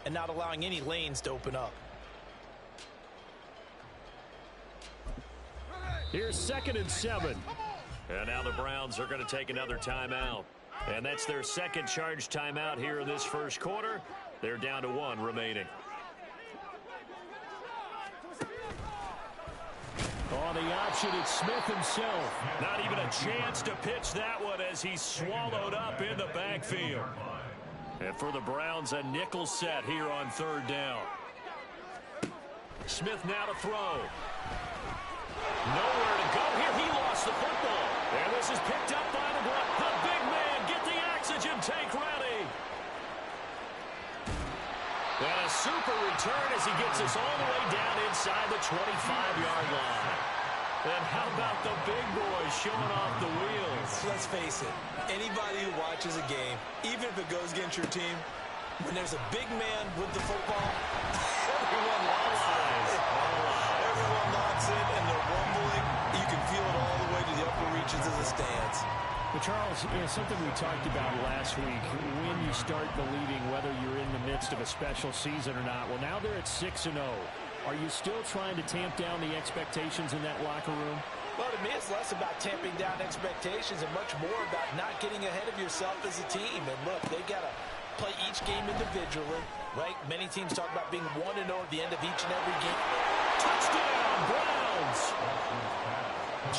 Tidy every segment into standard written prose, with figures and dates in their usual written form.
and not allowing any lanes to open up. Here's 2nd and 7. And now the Browns are going to take another timeout. And that's their second charge timeout here in this first quarter. They're down to 1 remaining. On the option, it's Smith himself. Not even a chance to pitch that one as he's swallowed up in the backfield. And for the Browns, a nickel set here on 3rd down. Smith now to throw. Nowhere to go here. He lost the football. And this is picked up by the big man. Get the oxygen tank ready. And a super return as he gets us all the way down inside the 25-yard line. And how about the big boys showing off the wheels? Let's face it, anybody who watches a game, even if it goes against your team, when there's a big man with the football, everyone locks in. Everyone locks in, and they're rumbling. You can feel it all the way to the upper reaches of the stands. But Charles, something we talked about last week, when you start believing whether you're in the midst of a special season or not. Well, now they're at 6-0. Are you still trying to tamp down the expectations in that locker room? Well, to me, it's less about tamping down expectations and much more about not getting ahead of yourself as a team. And look, they got to play each game individually, right? Many teams talk about being 1-0 at the end of each and every game. Touchdown, Browns!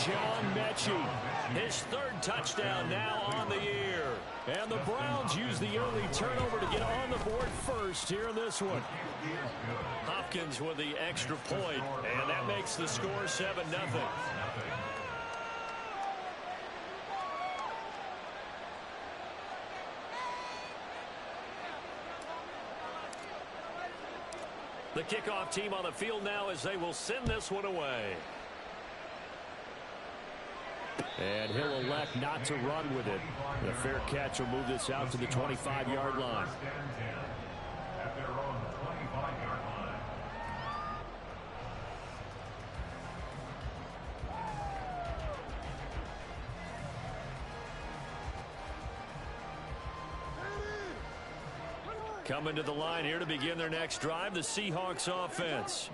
John Mechie, his 3rd touchdown now on the year. And the Browns use the early turnover to get on the board first here in this one. Hopkins with the extra point, and that makes the score 7-0. The kickoff team on the field now as they will send this one away. And he'll elect not to run with it. The fair catch will move this out to the 25-yard line. Coming to the line here to begin their next drive, the Seahawks offense.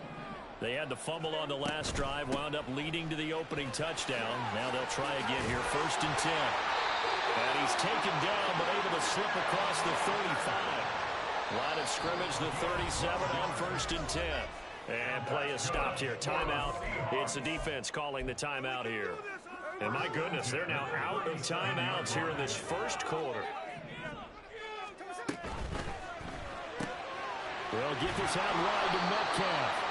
They had the fumble on the last drive, wound up leading to the opening touchdown. Now they'll try again here, 1st and 10. And he's taken down, but able to slip across the 35. Line of scrimmage, the 37 on 1st and 10. And play is stopped here. Timeout. It's the defense calling the timeout here. And my goodness, they're now out of timeouts here in this first quarter. They'll get this out wide to Metcalf.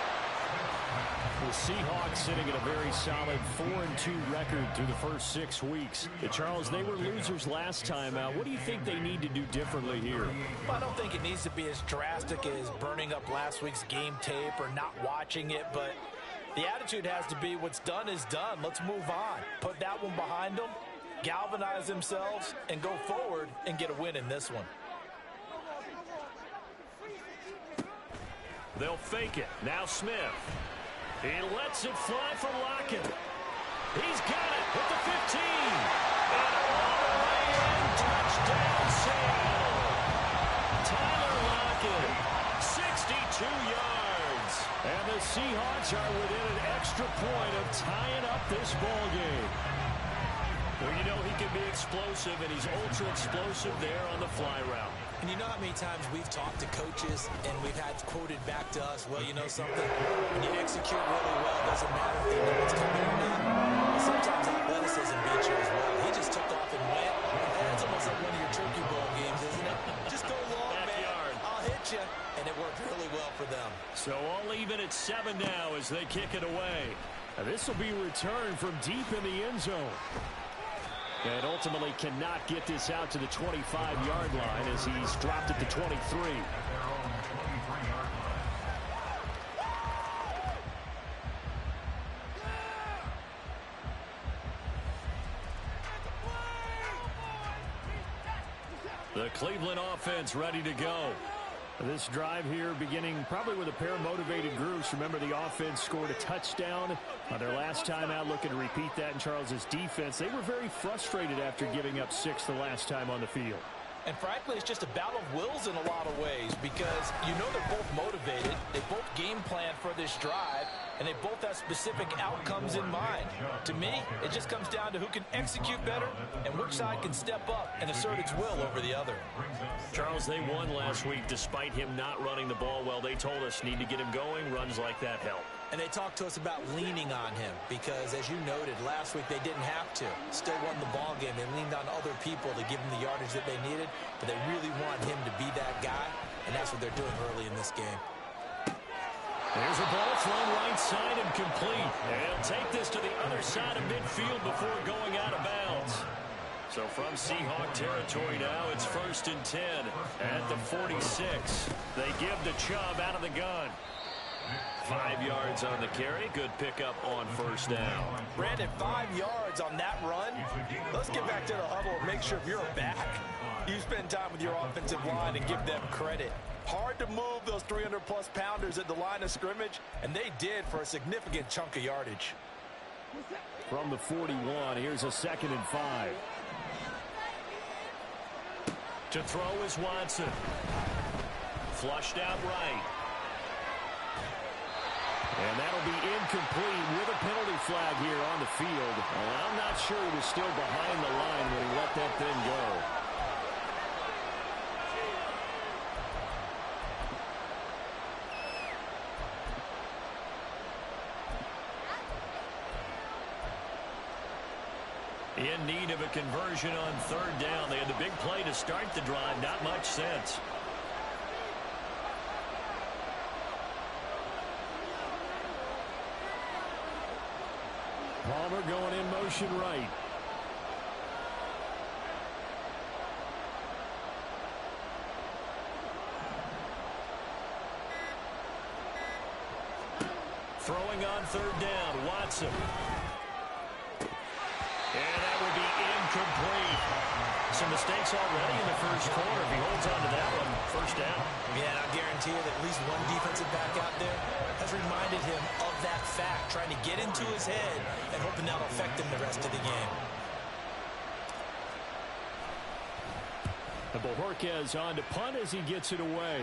The Seahawks sitting at a very solid 4-2 record through the first 6 weeks. Charles, they were losers last time out. What do you think they need to do differently here? Well, I don't think it needs to be as drastic as burning up last week's game tape or not watching it, but the attitude has to be what's done is done. Let's move on. Put that one behind them, galvanize themselves, and go forward and get a win in this one. They'll fake it. Now Smith. He lets it fly for Lockett. He's got it with the 15. And all the way in. Touchdown Seattle. Tyler Lockett, 62 yards. And the Seahawks are within an extra point of tying up this ball game. Well, you know he can be explosive, and he's ultra explosive there on the fly route. And you know how many times we've talked to coaches and we've had quoted back to us, well, you know something? When you execute really well, it doesn't matter if you know what's coming or not. But sometimes athleticism beats you as well. He just took off and went. And it's almost like one of your turkey bowl games, isn't it? Just go long, Backyard. Man. I'll hit you. And it worked really well for them. So all even at 7 now as they kick it away. Now this will be returned from deep in the end zone. And ultimately cannot get this out to the 25-yard line as he's dropped at the 23. The Cleveland offense ready to go. This drive here beginning probably with a pair of motivated groups. Remember, the offense scored a touchdown on their last time out, looking to repeat that in Charles's defense. They were very frustrated after giving up 6 the last time on the field. And frankly, it's just a battle of wills in a lot of ways because you know they're both motivated. They both game plan for this drive, and they both have specific outcomes in mind. To me, it just comes down to who can execute better and which side can step up and assert its will over the other. Charles, they won last week despite him not running the ball well. They told us need to get him going. Runs like that help. And they talked to us about leaning on him because, as you noted, last week they didn't have to. Still won the ball game. They leaned on other people to give them the yardage that they needed, but they really want him to be that guy, and that's what they're doing early in this game. There's a ball thrown right side and complete. And he'll take this to the other side of midfield before going out of bounds. So from Seahawk territory now, it's 1st and 10 at the 46. They give the Chubb out of the gun. 5 yards on the carry. Good pickup on 1st down. Brandon, 5 yards on that run. Let's get back to the huddle and make sure if you're a back, you spend time with your offensive line and give them credit. Hard to move those 300-plus pounders at the line of scrimmage, and they did for a significant chunk of yardage. From the 41, here's a 2nd and 5. To throw is Watson. Flushed out right. And that'll be incomplete with a penalty flag here on the field. And I'm not sure he was still behind the line when he let that thing go. In need of a conversion on 3rd down. They had the big play to start the drive. Not much sense. Palmer going in motion right. Throwing on 3rd down, Watson. And that will be incomplete. Some mistakes already in the first quarter. If he holds on to that one, 1st down. Yeah, and I guarantee you that at least one defensive back out there has reminded him of that fact, trying to get into his head and hoping that'll affect him the rest of the game. And Bojorquez on to punt as he gets it away.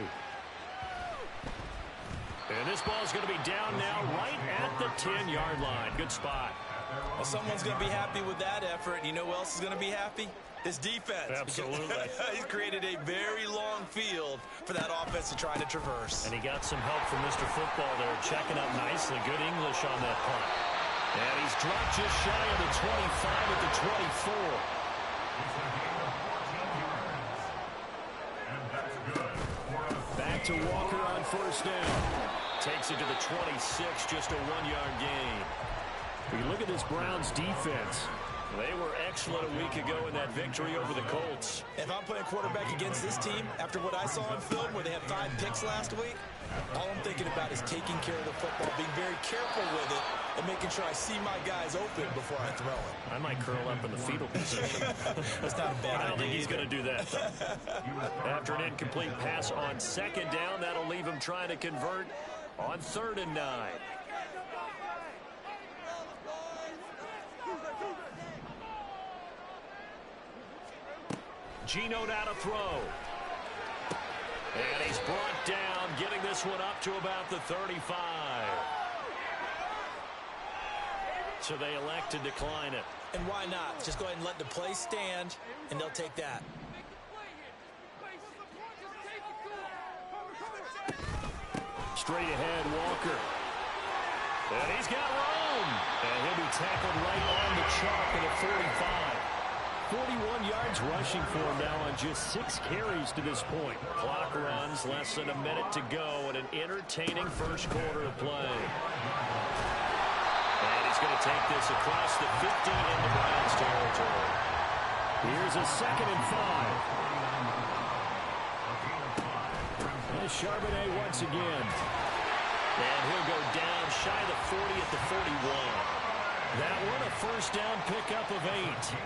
And this ball is going to be down now right at the 10-yard line. Good spot. Well, someone's going to be happy with that effort. You know who else is going to be happy? His defense. Absolutely. He's created a very long field for that offense to try to traverse. And he got some help from Mr. Football there, checking up nicely. Good English on that punt. And he's dropped just shy of the 25 at the 24. Back to Walker on 1st down. Takes it to the 26, just a 1-yard gain. We look at this Browns defense. They were excellent a week ago in that victory over the Colts. If I'm playing quarterback against this team, after what I saw on film where they had 5 picks last week, all I'm thinking about is taking care of the football, being very careful with it, and making sure I see my guys open before I throw it. I might curl up in the fetal position. That's not a bad idea. I don't think he's going to do that. After an incomplete pass on 2nd down, that'll leave him trying to convert on 3rd and 9. Geno now to throw. And he's brought down, getting this one up to about the 35. So they elect to decline it. And why not? Just go ahead and let the play stand, and they'll take that. Straight ahead, Walker. And he's got room. And he'll be tackled right on the chalk at the 45. 41 yards rushing for him now on just 6 carries to this point. Clock runs, less than a minute to go, and an entertaining first quarter of play. And he's going to take this across the 50 into Browns territory. Here's a 2nd and 5. And Charbonnet once again. And he'll go down shy of the 40 at the 41. That one a 1st down pickup of 8.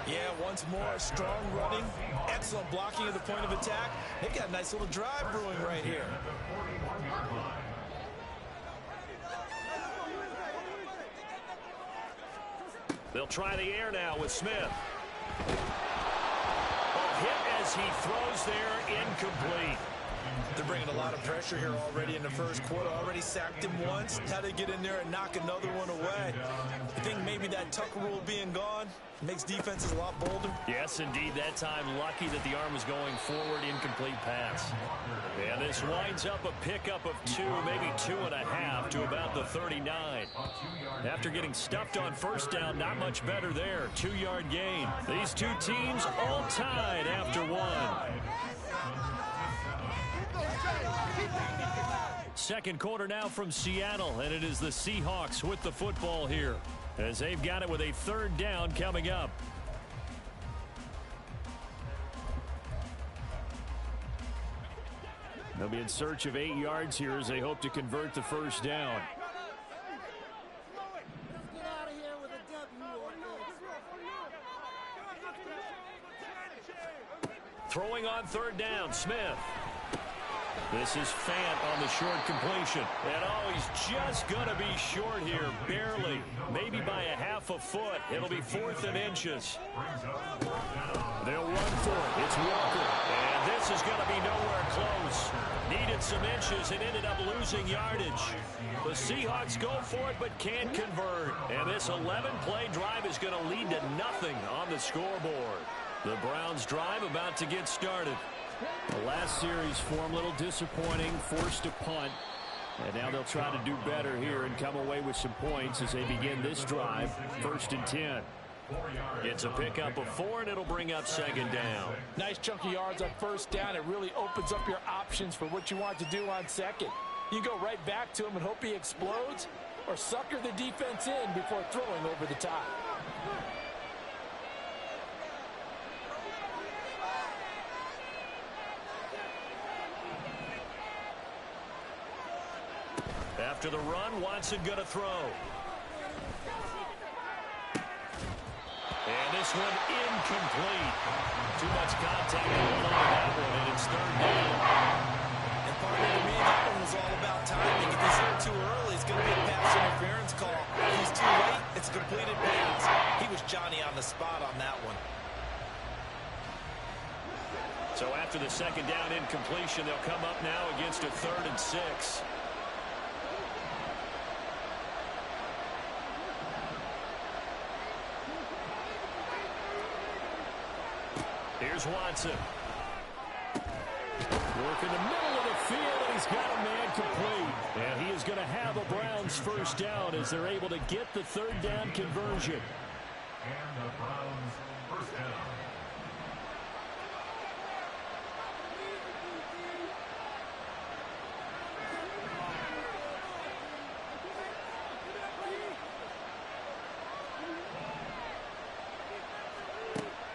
Yeah, once more, strong running, excellent blocking at the point of attack. They've got a nice little drive brewing right here. They'll try the air now with Smith. Oh, hit as he throws there, incomplete. They're bringing a lot of pressure here already in the first quarter. Already sacked him once. How to get in there and knock another one away. I think maybe that Tucker rule being gone makes defenses a lot bolder. Yes, indeed. That time, lucky that the arm was going forward. Incomplete pass. And this winds up a pickup of 2, maybe 2.5 to about the 39. After getting stuffed on first down, not much better there. 2-yard gain. These two teams all tied after 1. Second quarter now from Seattle, and it is the Seahawks with the football here as they've got it with a 3rd down coming up. They'll be in search of 8 yards here as they hope to convert the first down. Throwing on 3rd down, Smith. This is Fant on the short completion. And oh, he's just going to be short here, barely. Maybe by a half a foot. It'll be 4th and inches. They'll run for it. It's Walker. And this is going to be nowhere close. Needed some inches and ended up losing yardage. The Seahawks go for it but can't convert. And this 11-play drive is going to lead to nothing on the scoreboard. The Browns drive about to get started. The last series for them, a little disappointing, forced a punt. And now they'll try to do better here and come away with some points as they begin this drive. 1st and 10. It's a pickup of 4, and it'll bring up 2nd down. Nice chunk of yards on 1st down. It really opens up your options for what you want to do on 2nd. You go right back to him and hope he explodes, or sucker the defense in before throwing over the top. After the run, Watson going to throw. And this one incomplete. Too much contact on that one, and it's 3rd down. And partner, to me, that one was all about timing. If he's here too early, it's going to be a pass interference call. If he's too late, it's a completed pass. He was Johnny on the spot on that one. So after the 2nd down incompletion, they'll come up now against a 3rd and 6. Here's Watson. Work in the middle of the field, and he's got a man complete. And he is going to have a Browns 1st down as they're able to get the 3rd down conversion. And the Browns 1st down.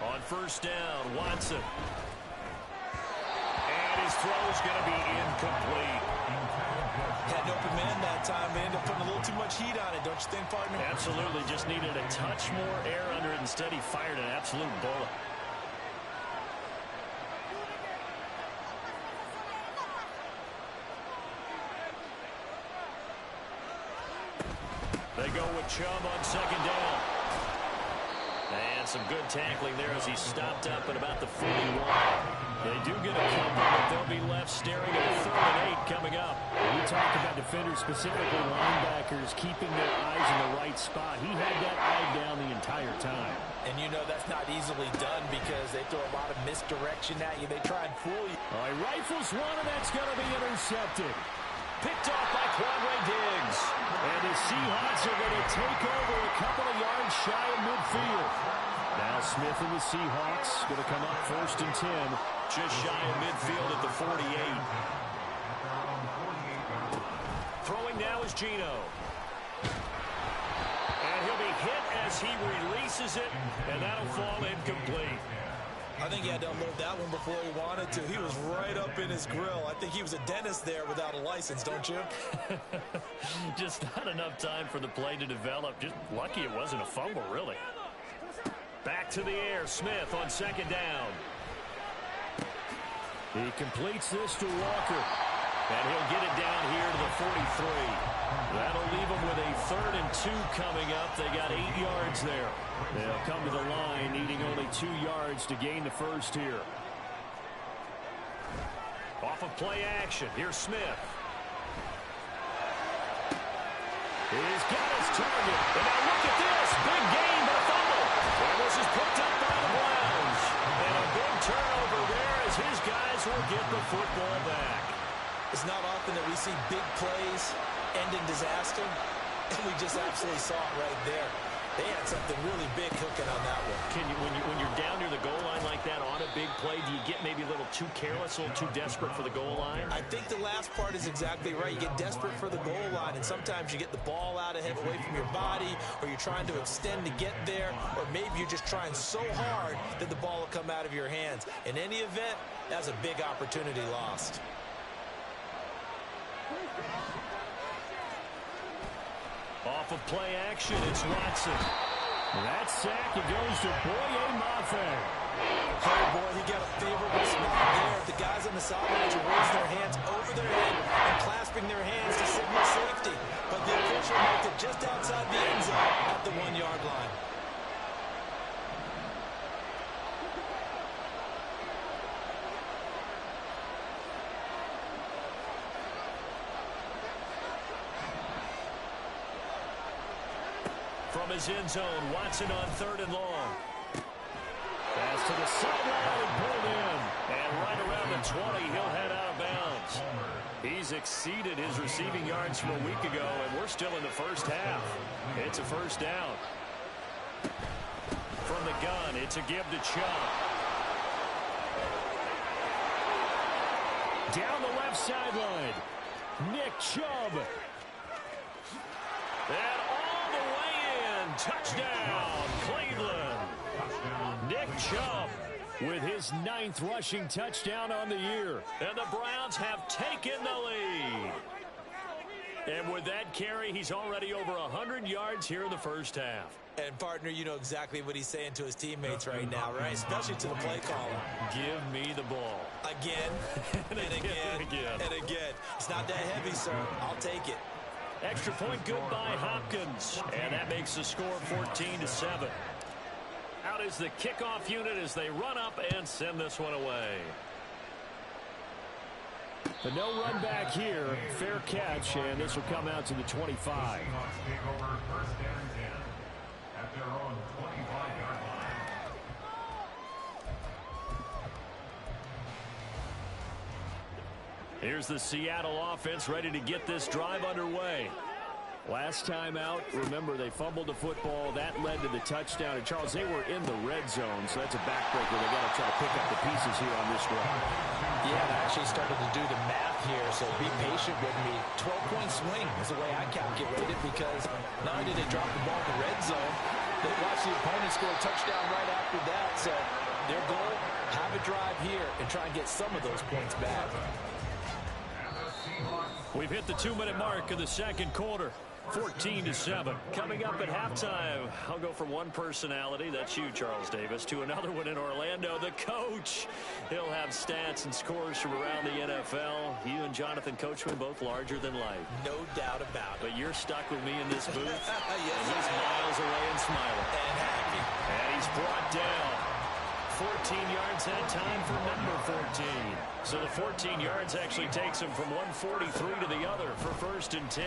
On 1st down, Watson. And his throw's going to be incomplete. Had an open man that time. They ended up putting a little too much heat on it, don't you think, partner? Absolutely. Just needed a touch more air under it. Instead, he fired an absolute bullet. They go with Chubb on 2nd down. And some good tackling there as he stopped up at about the 41. They do get a couple, but they'll be left staring at a 3rd and 8 coming up. We talked about defenders, specifically linebackers, keeping their eyes in the right spot. He had that eye down the entire time. And you know that's not easily done because they throw a lot of misdirection at you. They try and fool you. All right, rifles one, and that's going to be intercepted. Picked off by Quandre Diggs. And the Seahawks are going to take over a couple of yards shy of midfield. Now Smith and the Seahawks going to come up 1st and 10. Just shy of midfield at the 48. Throwing now is Geno. And he'll be hit as he releases it, and that'll fall incomplete. I think he had to unload that one before he wanted to. He was right up in his grill. I think he was a dentist there without a license, don't you? Just not enough time for the play to develop. Just lucky it wasn't a fumble, really. Back to the air. Smith on 2nd down. He completes this to Walker. And he'll get it down here to the 43. That'll leave them with a 3rd and 2 coming up. They got 8 yards there. They'll come to the line needing only 2 yards to gain the first here. Off of play action. Here's Smith. He's got his target. And now look at this. Big gain, but a fumble. And this is picked up by the Browns. And a big turnover there as his guys will get the football back. It's not often that we see big plays end in disaster, and we just absolutely saw it right there. They had something really big cooking on that one. When you're down near the goal line like that on a big play, do you get maybe a little too careless, a little too desperate for the goal line? I think the last part is exactly right. You get desperate for the goal line, and sometimes you get the ball out ahead away from your body, or you're trying to extend to get there, or maybe you're just trying so hard that the ball will come out of your hands. In any event, that's a big opportunity lost. Off of play action, it's Watson. That sack, it goes to Boye Mafe. Oh, boy, he got a favorable spot there. The guys on the sidelines are raising their hands over their head and clasping their hands to signal safety. But the official marked it just outside the end zone at the 1-yard line. From his end zone, Watson on 3rd and long. Pass to the sideline and pulled in. And right around the 20, he'll head out of bounds. He's exceeded his receiving yards from a week ago, and we're still in the first half. It's a first down. From the gun, it's a give to Chubb. Down the left sideline, Nick Chubb. And all the way in. Touchdown, Cleveland. Nick Chubb with his 9th rushing touchdown on the year. And the Browns have taken the lead. And with that carry, he's already over 100 yards here in the first half. And, partner, you know exactly what he's saying to his teammates right now, right? Especially to the play caller. Give me the ball. Again, and again, and again. It's not that heavy, sir. I'll take it. Extra point good by Hopkins. And that makes the score 14-7. Out is the kickoff unit as they run up and send this one away. The no run back here. Fair catch, and this will come out to the 25. Take over 1st and 10 at their own 25-yard line. Here's the Seattle offense ready to get this drive underway. Last time out, remember, they fumbled the football. That led to the touchdown. And, Charles, they were in the red zone, so that's a backbreaker. They got to try to pick up the pieces here on this drive. Yeah, I actually started to do the math here, so be patient with me. 12-point swing is the way I calculate it, because not only did they drop the ball in the red zone, they watched the opponent score a touchdown right after that. So their goal, have a drive here and try and get some of those points back. We've hit the 2-minute mark of the second quarter. 14-7. Coming up at halftime, I'll go from one personality, that's you, Charles Davis, to another one in Orlando, the coach. He'll have stats and scores from around the NFL. You and Jonathan Coachman both larger than life. No doubt about it. But you're stuck with me in this booth. Yes, and he's miles away and smiling. And happy. And he's brought down. 14 yards that time for number 14. So the 14 yards actually takes him from 143 to the other for 1st and 10.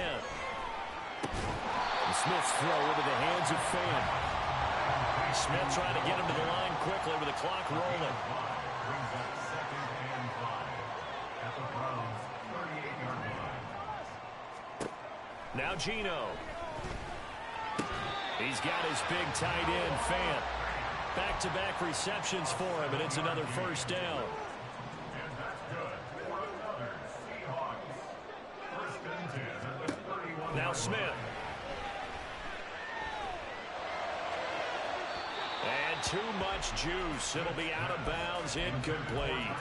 And Smith's throw into the hands of Fan. Smith trying to get him to the line quickly with the clock rolling. Brings up 2nd and 5 at the Browns' 38-yard line. Now Geno. He's got his big tight end, Fan. Back-to-back receptions for him, and it's another first down. And that's good for another Seahawks. 1st and 10 at the 31. Now Smith. And too much juice. It'll be out of bounds, incomplete.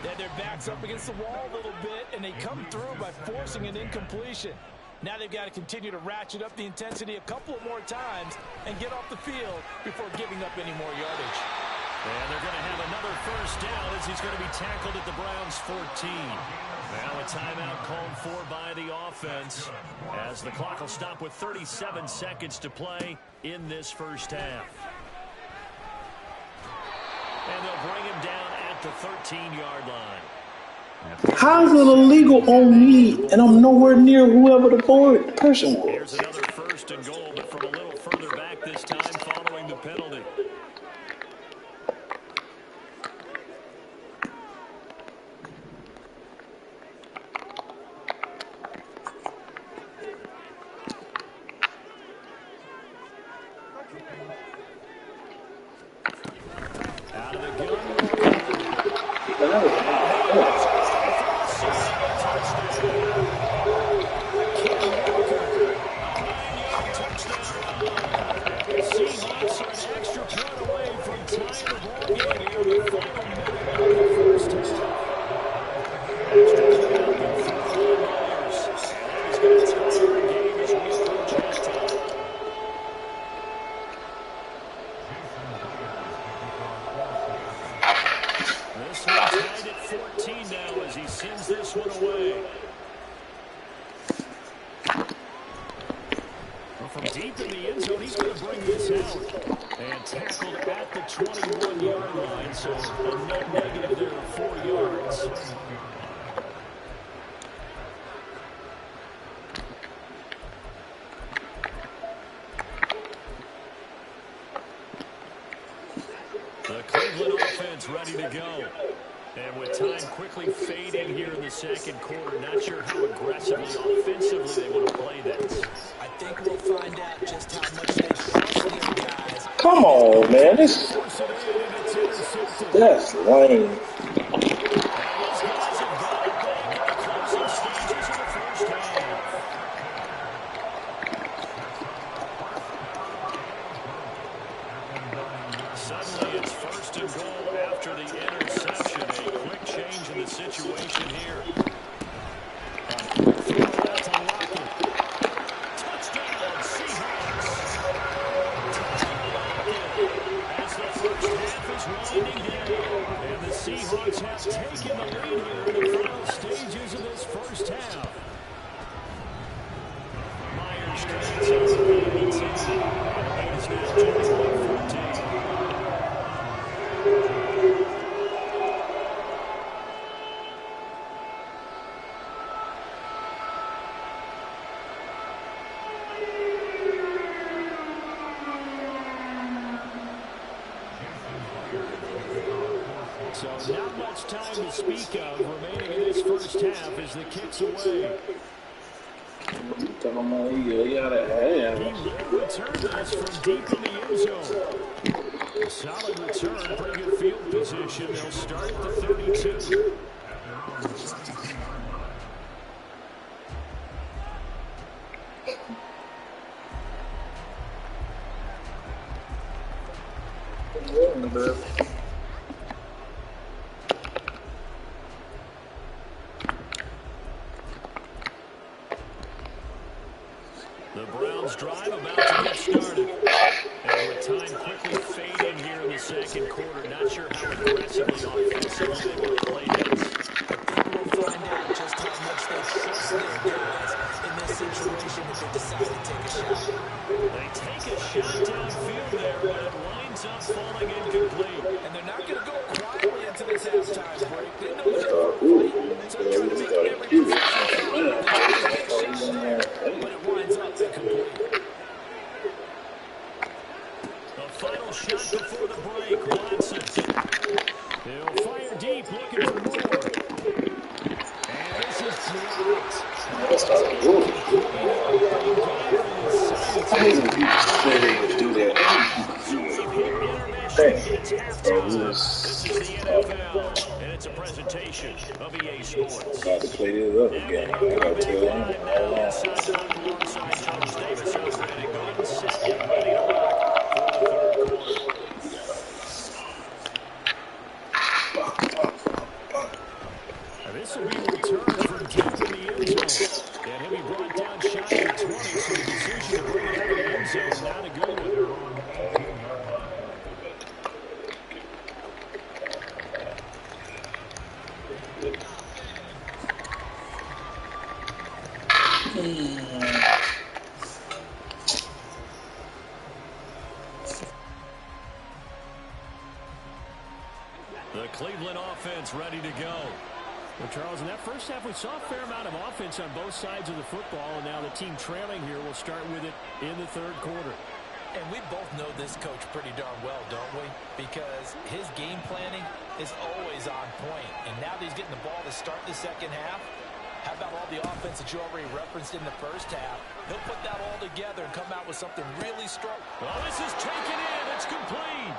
Yeah, their back's up against the wall a little bit, and they come through by forcing an incompletion. Now they've got to continue to ratchet up the intensity a couple of more times and get off the field before giving up any more yardage. And they're going to have another first down as he's going to be tackled at the Browns' 14. Now a timeout called for by the offense as the clock will stop with 37 seconds to play in this first half. And they'll bring him down at the 13-yard line. How is it illegal on me and I'm nowhere near whoever the forward person Here's was? another 1st and goal, but from a little further back this time following the penalty. Out of the gun. Seahawks are an extra point away from tying the ball game here in the final minute of the first half. Extra point up and through by Myers. And that is going to tie our game as we approach halftime. This one tied at 14 now as he sends this one away. From deep in the end zone, he's going to bring this out. And tackled at the 21-yard line, so a net negative there of 4 yards. The Cleveland offense ready to go. And with time quickly fading here in the second quarter, not sure how aggressively, offensively they want to play this. I think we'll find out just how much they trust their guys. Come on, man. That's lame. And these guys have got it back in the closing stages of the first half. Suddenly it's 1st and goal after the interception. A quick change in the situation here. Throw out to Lockett. Touchdown, Seahawks. As the first half is winding down, and the Seahawks have taken the lead here in the final stages of this first half. Myers comes out of the lead. And the lead is now 21-14. So not much time to speak of remaining in this first half as the kick's away. He got a hand. He will return this from deep in the end zone. A solid return, pretty good field position. They'll start at the 32. The Browns drive about to get started. And with time quickly fading here in the second quarter, not sure how aggressively offensively they want to play this. I think we'll find out just how much they trust their guys in this situation if they decide to take a shot. They take a shot downfield there, but it winds up falling incomplete. And they're not going to go quietly into this halftime break. They know they're going to play. So they're trying to make every decision but it winds up incomplete. The final shot before the break, Watson. He'll fire deep, looking for more. And this is blocked. I hate when people say they would do that. This is the NFL, and it's a presentation of EA Sports. Got to play this up again. I gotta tell them all that. Alongside Charles Davis over Brandon Gordon, set and ready to rock for the third quarter. And this will be returned from deep in the end zone. And he'll be brought down shy of the 20, so the decision to bring it out of the end zone is not a good one. The Cleveland offense ready to go. Well, Charles, in that first half, we saw a fair amount of offense on both sides of the football, and now the team trailing here will start with it in the third quarter. And we both know this coach pretty darn well, don't we? Because his game planning is always on point. And now that he's getting the ball to start the second half, how about all the offense that you already referenced in the first half? He'll put that all together and come out with something really strong. Well, this is taken in. It's complete.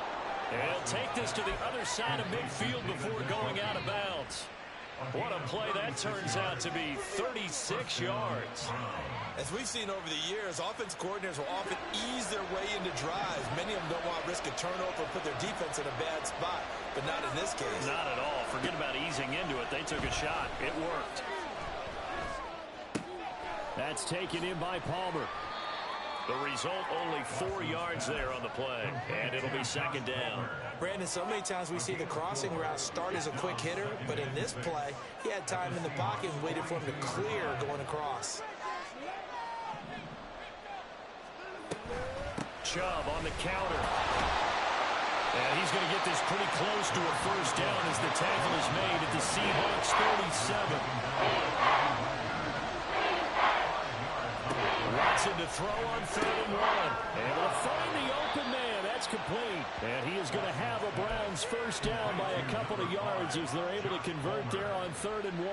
And he'll take this to the other side of midfield before going out of bounds. What a play that turns out to be, 36 yards. As we've seen over the years, offense coordinators will often ease their way into drives. Many of them don't want to risk a turnover or put their defense in a bad spot, but not in this case. Not at all. Forget about easing into it. They took a shot. It worked. That's taken in by Palmer. The result, only 4 yards there on the play, and it'll be second down. Brandon, so many times we see the crossing route start as a quick hitter, but in this play, he had time in the pocket and waited for him to clear going across. Chubb on the counter. And he's going to get this pretty close to a first down as the tackle is made at the Seahawks 37. Watson to throw on 3rd and 1. Able to find the open man. That's complete. And he is going to have a Browns first down by a couple of yards as they're able to convert there on 3rd and 1.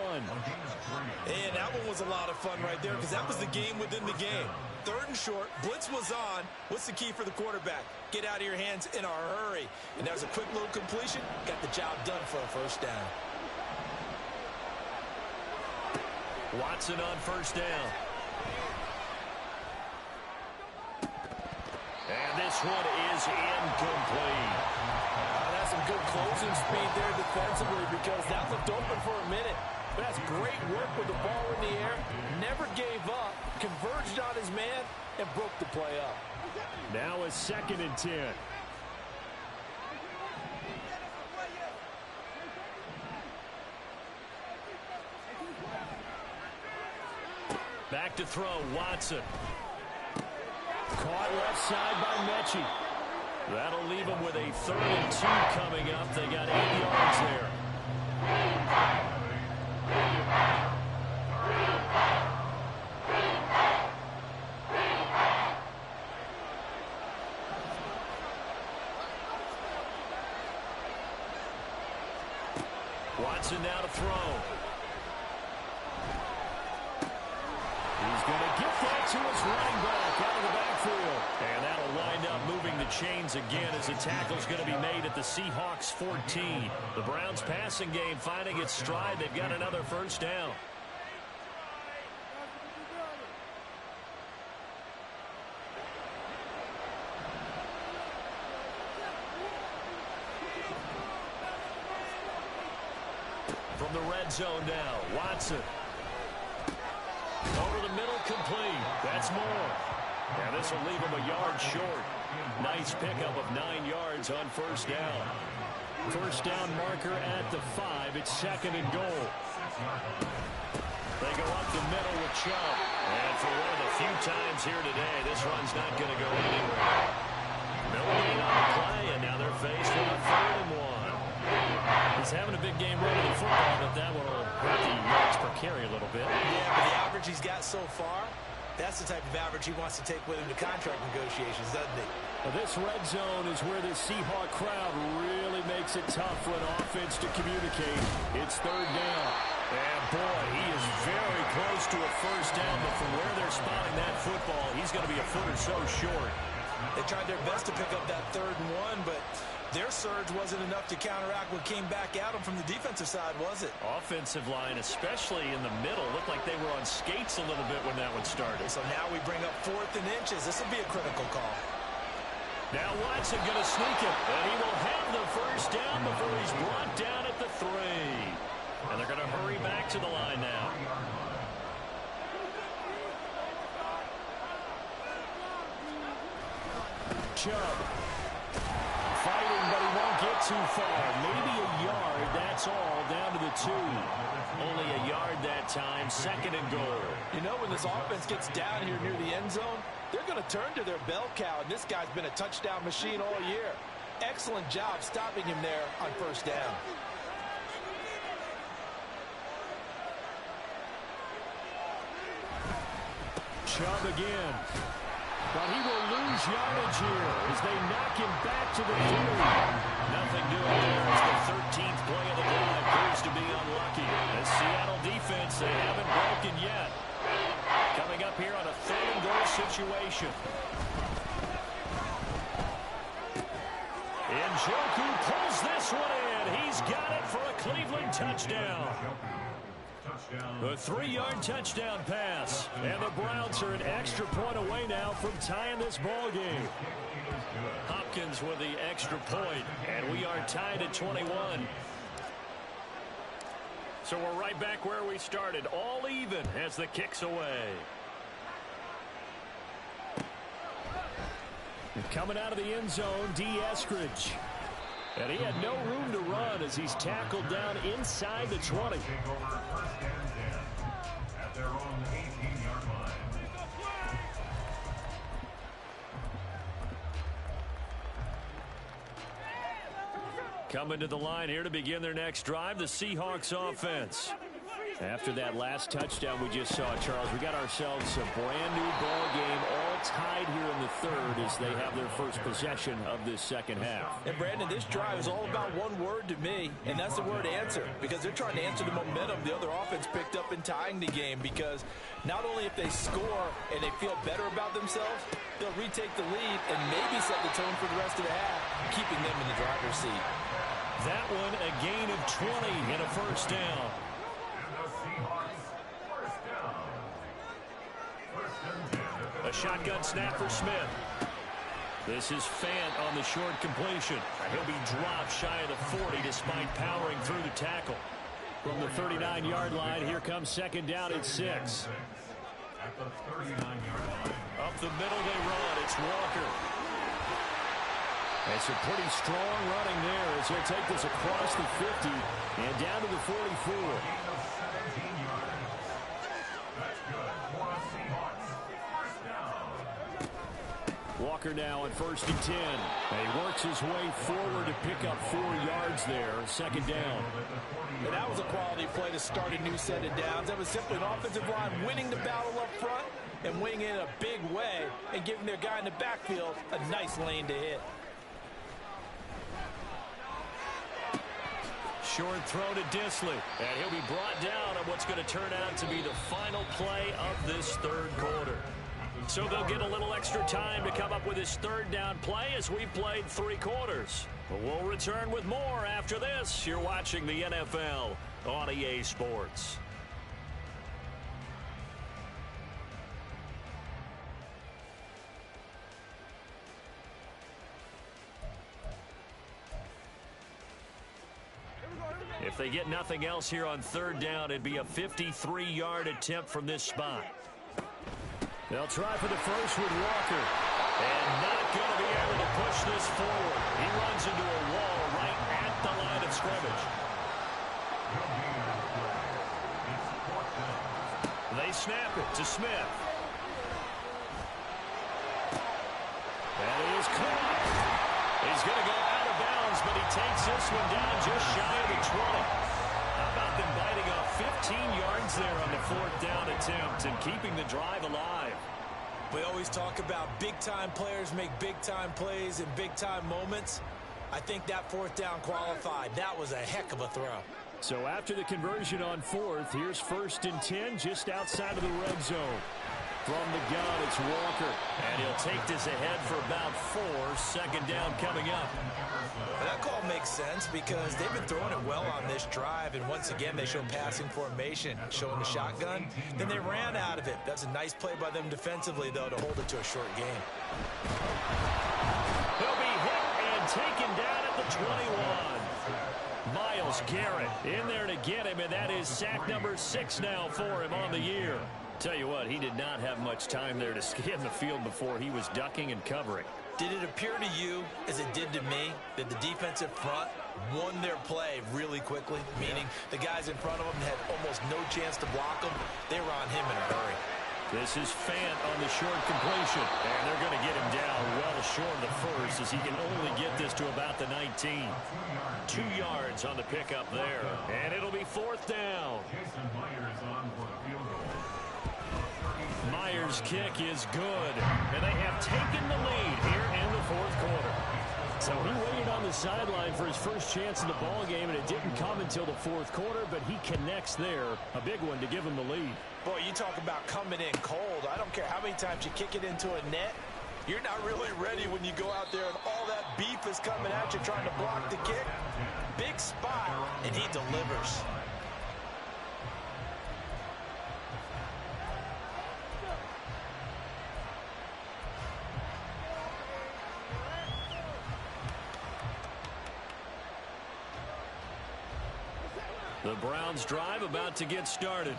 And that one was a lot of fun right there because that was the game within the game. 3rd and short, blitz was on. What's the key for the quarterback? Get out of your hands in a hurry. And that was a quick little completion. Got the job done for a first down. Watson on first down. And this one is incomplete. That's some good closing speed there defensively because that looked open for a minute. That's great work with the ball in the air. Never gave up, converged on his man, and broke the play up. Now a 2nd and 10. Back to throw, Watson. Caught left side by Mechie. That'll leave them with a 3rd and 2 coming up. They got 8 yards there. Watson now to throw. He's going to get that to his running back out of the backfield. And that'll wind up moving the chains again as the tackle's going to be made at the Seahawks 14. The Browns passing game finding its stride. They've got another first down. From the red zone now, Watson. Over the middle, complete. That's more. And this will leave him a yard short. Nice pickup of 9 yards on first down. First down marker at the 5. It's 2nd and goal. They go up the middle with Chubb. And for one of the few times here today, this run's not going to go anywhere. No gain on the play, and now they're faced with a 3rd and 1. He's having a big game running the football, but that one will hurt the yards per carry a little bit. Yeah, but the average he's got so far, that's the type of average he wants to take with him to contract negotiations, doesn't he? Well, this red zone is where the Seahawk crowd really makes it tough for an offense to communicate. It's 3rd down. And boy, he is very close to a first down, but from where they're spotting that football, he's going to be a foot or so short. They tried their best to pick up that 3rd and 1, but their surge wasn't enough to counteract what came back at them from the defensive side, was it? Offensive line, especially in the middle, looked like they were on skates a little bit when that one started. So now we bring up 4th and inches. This will be a critical call. Now Watson going to sneak it, and he will have the first down before he's brought down at the 3. And they're going to hurry back to the line now. Chubb. Fighting, but he won't get too far. Maybe a yard, that's all, down to the 2. Only a yard that time, 2nd and goal. You know, when this offense gets down here near the end zone, they're going to turn to their bell cow, and this guy's been a touchdown machine all year. Excellent job stopping him there on first down. Chubb again. But he will lose yardage here as they knock him back to the field. Nothing doing there as the 13th play of the drive proves to be unlucky. The Seattle defense, they haven't broken yet. Coming up here on a 3rd and goal situation. Njoku pulls this one in. He's got it for a Cleveland touchdown. A 3-yard touchdown pass. And the Browns are an extra point away now from tying this ball game. Hopkins with the extra point, and we are tied at 21. So we're right back where we started, all even as the kick's away. And coming out of the end zone, D. Eskridge. And he had no room to run as he's tackled down inside the 20. At their own 18-yard line. Coming to the line here to begin their next drive, the Seahawks offense. After that last touchdown we just saw, Charles, we got ourselves a brand new ball game, all tied here in the 3rd as they have their first possession of this second half. And Brandon, this drive is all about one word to me, and that's the word answer, because they're trying to answer the momentum the other offense picked up in tying the game, because not only if they score and they feel better about themselves, they'll retake the lead and maybe set the tone for the rest of the half, keeping them in the driver's seat. That one a gain of 20 and a first down. A shotgun snap for Smith. This is Fant on the short completion. He'll be dropped shy of the 40 despite powering through the tackle. From the 39-yard line, here comes second down at 6. At the 39-yard line. Up the middle they run. It's Walker. It's a pretty strong running there as he'll take this across the 50 and down to the 44. Walker now on 1st and 10. And he works his way forward to pick up 4 yards there. Second down. And that was a quality play to start a new set of downs. That was simply an offensive line winning the battle up front and winning it in a big way and giving their guy in the backfield a nice lane to hit. Short throw to Disley. And he'll be brought down on what's going to turn out to be the final play of this 3rd quarter. So they'll get a little extra time to come up with his 3rd down play as we've played 3 quarters. But we'll return with more after this. You're watching the NFL on EA Sports. If they get nothing else here on 3rd down, it'd be a 53-yard attempt from this spot. They'll try for the first with Walker. And not going to be able to push this forward. He runs into a wall right at the line of scrimmage. They snap it to Smith. That is caught. He's going to go out of bounds, but he takes this one down just shy of the 20. How about them biting off 15 yards there on the 4th down attempt and keeping the drive alive? We always talk about big-time players make big-time plays in big-time moments. I think that 4th down qualified. That was a heck of a throw. So after the conversion on 4th, here's 1st and 10 just outside of the red zone. From the gun, it's Walker. And he'll take this ahead for about 4. Second down coming up. That call makes sense because they've been throwing it well on this drive, and once again they show passing formation, showing the shotgun. Then they ran out of it. That's a nice play by them defensively, though, to hold it to a short game. He'll be hit and taken down at the 21. Myles Garrett in there to get him, and that is sack number 6 now for him on the year. Tell you what, he did not have much time there to scan the field before he was ducking and covering. Did it appear to you, as it did to me, that the defensive front won their play really quickly? Meaning the guys in front of them had almost no chance to block them. They were on him in a hurry. This is Fant on the short completion. And they're going to get him down well short of the first as he can only get this to about the 19. 2 yards on the pickup there. And it'll be 4th down. Myers' kick is good, and they have taken the lead here in the fourth quarter. So he waited on the sideline for his first chance in the ball game, and it didn't come until the fourth quarter, but he connects there, a big one to give him the lead. Boy, you talk about coming in cold. I don't care how many times you kick it into a net. You're not really ready when you go out there and all that beef is coming at you trying to block the kick. Big spot, and he delivers. The Browns drive about to get started.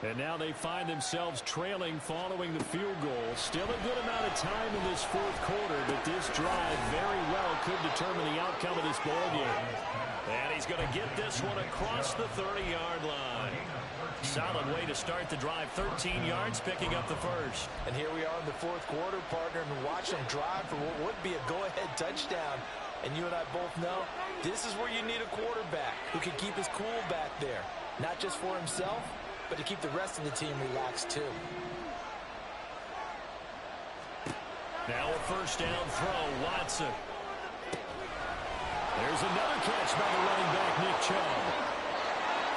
And now they find themselves trailing following the field goal. Still a good amount of time in this fourth quarter, but this drive very well could determine the outcome of this ball game. And he's going to get this one across the 30-yard line. Solid way to start the drive. 13 yards, picking up the first. And here we are in the fourth quarter, partner, and watch them drive for what would be a go-ahead touchdown. And you and I both know this is where you need a quarterback who can keep his cool back there. Not just for himself, but to keep the rest of the team relaxed too. Now a first down throw, Watson. There's another catch by the running back, Nick Chubb.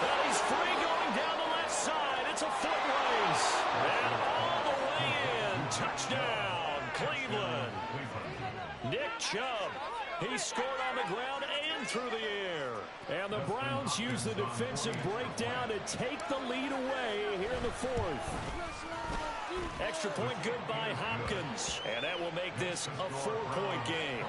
And he's free going down the left side. It's a foot race. And all the way in. Touchdown, Cleveland. Nick Chubb. He scored on the ground and through the air. And the Browns use the defensive breakdown to take the lead away here in the fourth. Extra point good by Hopkins. And that will make this a 4-point game.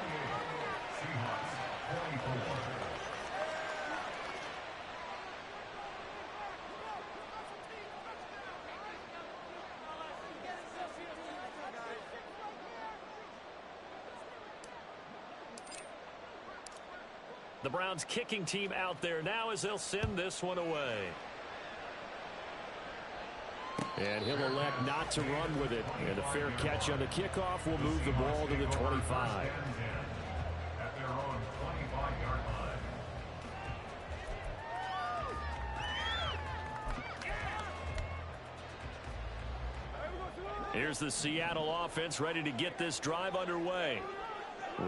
The Browns kicking team out there now as they'll send this one away. And he'll elect not to run with it. And a fair catch on the kickoff will move the ball to the 25. At their own 25-yard line. Here's the Seattle offense ready to get this drive underway.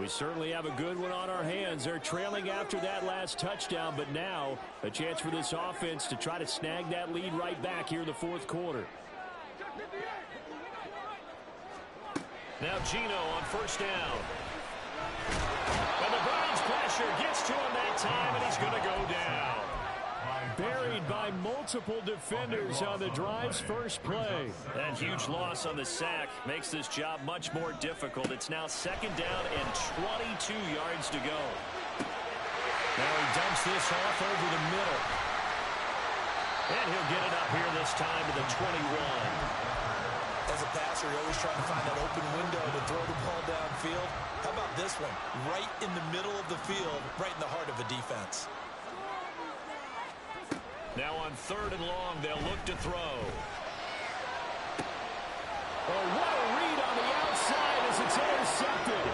We certainly have a good one on our hands. They're trailing after that last touchdown, but now a chance for this offense to try to snag that lead right back here in the fourth quarter. Now Gino on first down. And the Browns pressure gets to him that time, and he's going to go down. Buried by multiple defenders on the drive's first play. That huge loss on the sack makes this job much more difficult. It's now second down and 22 yards to go. Now he dumps this off over the middle. And he'll get it up here this time to the 21. As a passer, you're always trying to find that open window to throw the ball downfield. How about this one? Right in the middle of the field, right in the heart of a defense. Now on third and long, they'll look to throw. Oh, what a read on the outside as it's intercepted.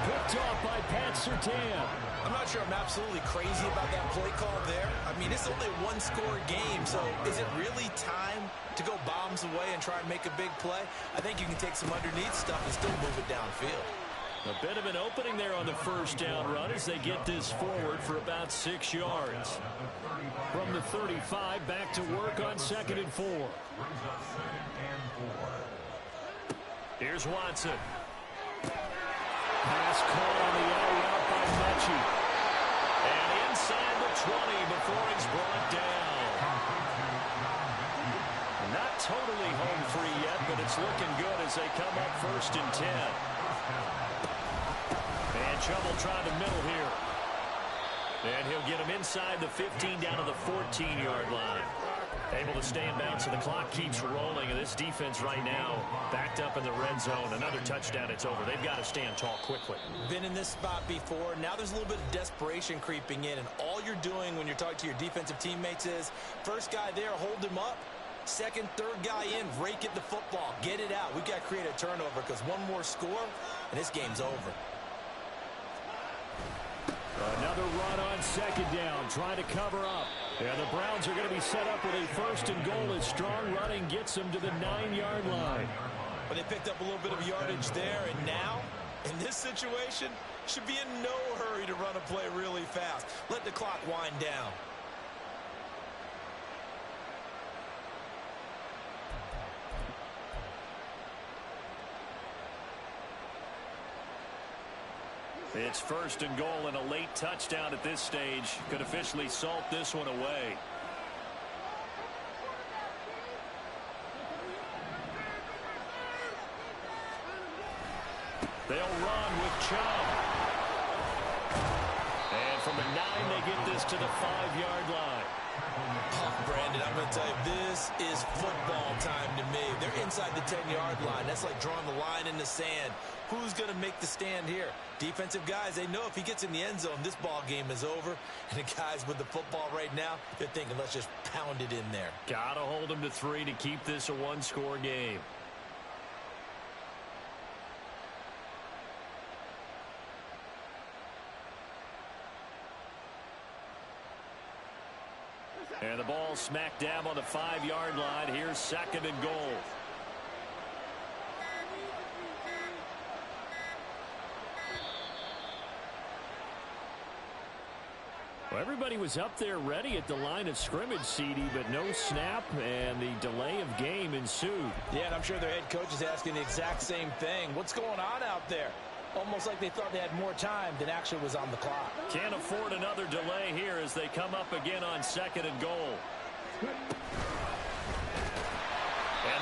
Picked off by Pat Surtain. I'm not sure I'm absolutely crazy about that play call there. I mean, it's only a one-score game, so is it really time to go bombs away and try and make a big play? I think you can take some underneath stuff and still move it downfield. A bit of an opening there on the first down run as they get this forward for about 6 yards. From the 35, back to work on 2nd and 4. Here's Watson. Pass caught on the alley out by Mechie. And inside the 20 before he's brought down. Not totally home free yet, but it's looking good as they come up 1st and 10. And Chubb will try the middle here. And he'll get him inside the 15 down to the 14-yard line. Able to stay in bounds, so the clock keeps rolling. And this defense right now backed up in the red zone. Another touchdown, it's over. They've got to stand tall quickly. Been in this spot before. Now there's a little bit of desperation creeping in. And all you're doing when you're talking to your defensive teammates is, first guy there, hold him up. Second, third guy in, rake at the football. Get it out. We've got to create a turnover because one more score, and this game's over. Another run on 2nd down, trying to cover up. And the Browns are going to be set up with a first and goal as strong running gets them to the 9-yard line. But they picked up a little bit of yardage there, and now, in this situation, should be in no hurry to run a play really fast. Let the clock wind down. It's first and goal, and a late touchdown at this stage could officially salt this one away. They'll run with Chubb. And from the 9, they get this to the 5-yard line. Oh, Brandon, I'm going to tell you, this is football time to me. They're inside the 10-yard line. That's like drawing the line in the sand. Who's going to make the stand here? Defensive guys, they know if he gets in the end zone, this ball game is over. And the guys with the football right now, they're thinking, let's just pound it in there. Got to hold them to 3 to keep this a one-score game. And the ball smack dab on the 5-yard line. Here's second and goal. Well, everybody was up there ready at the line of scrimmage, CD, but no snap, and the delay of game ensued. Yeah, and I'm sure their head coach is asking the exact same thing. What's going on out there? Almost like they thought they had more time than actually was on the clock. Can't afford another delay here as they come up again on second and goal. And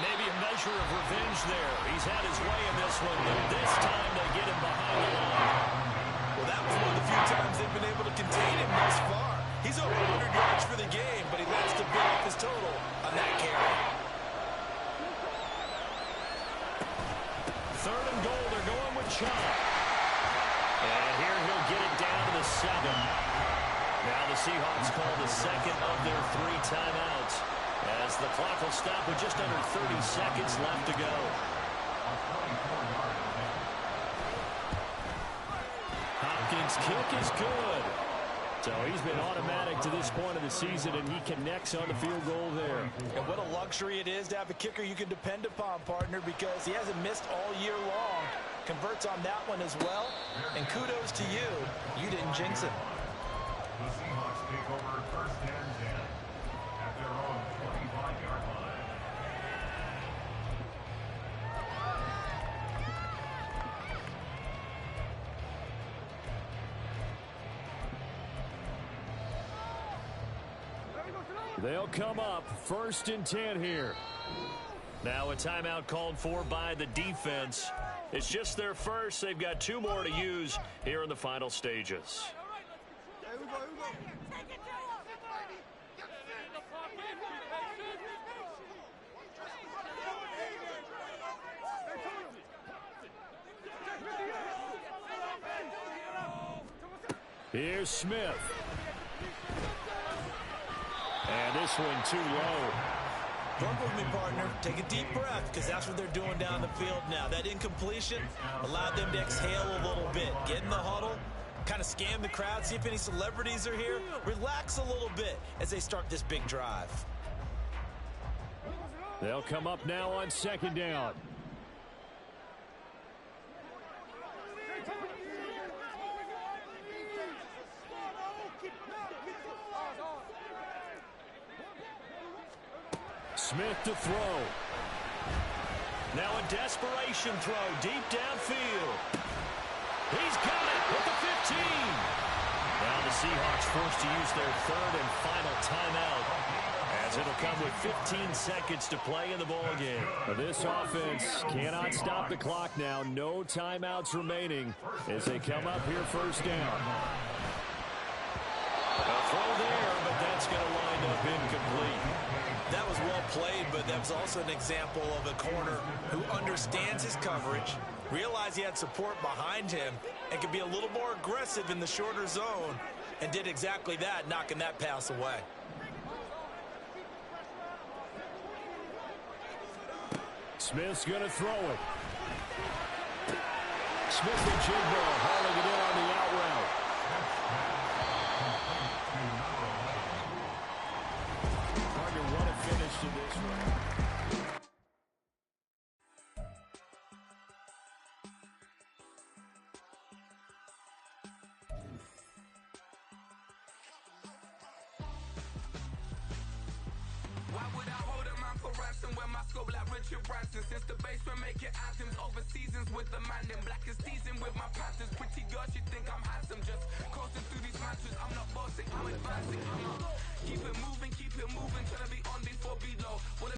maybe a measure of revenge there. He's had his way in this one, but this time they get him behind the line. Well, that was one of the few times they've been able to contain him thus far. He's over 100 yards for the game, but he lost a bit off his total on that carry. Third and goal, they're going with Chubb. And here he'll get it down to the 7. Now the Seahawks call the second of their 3 timeouts as the clock will stop with just under 30 seconds left to go. Hopkins' kick is good. So he's been automatic to this point of the season, and he connects on the field goal there. And what a luxury it is to have a kicker you can depend upon, partner, because he hasn't missed all year long. Converts on that one as well. And kudos to you. You didn't jinx him. The Seahawks take over first and 10 at their own 25-yard line. They'll come up first and 10 here. Now a timeout called for by the defense. It's just their first. They've got 2 more to use here in the final stages. Here's Smith. And this one too low. Work with me, partner. Take a deep breath, because that's what they're doing down the field now. That incompletion allowed them to exhale a little bit. Get in the huddle, kind of scan the crowd, see if any celebrities are here. Relax a little bit as they start this big drive. They'll come up now on second down. Smith to throw. Now a desperation throw deep downfield. He's got it at the 15. Now the Seahawks forced to use their third and final timeout, as it'll come with 15 seconds to play in the ball game. This offense cannot stop the clock now. No timeouts remaining as they come up here first down. A throw there, but that's going to wind up incomplete. That was well played, but that was also an example of a corner who understands his coverage, realized he had support behind him, and could be a little more aggressive in the shorter zone, and did exactly that, knocking that pass away. Smith's going to throw it. Smith and Jigbo hauling it in on the out route. Richard Branson. Since the basement making items over seasons with the man. Then black is teasing with my Panthers. Pretty girl, she think I'm handsome. Just coasting through these matches. I'm not bossing, I'm advancing. Keep it moving, trying to be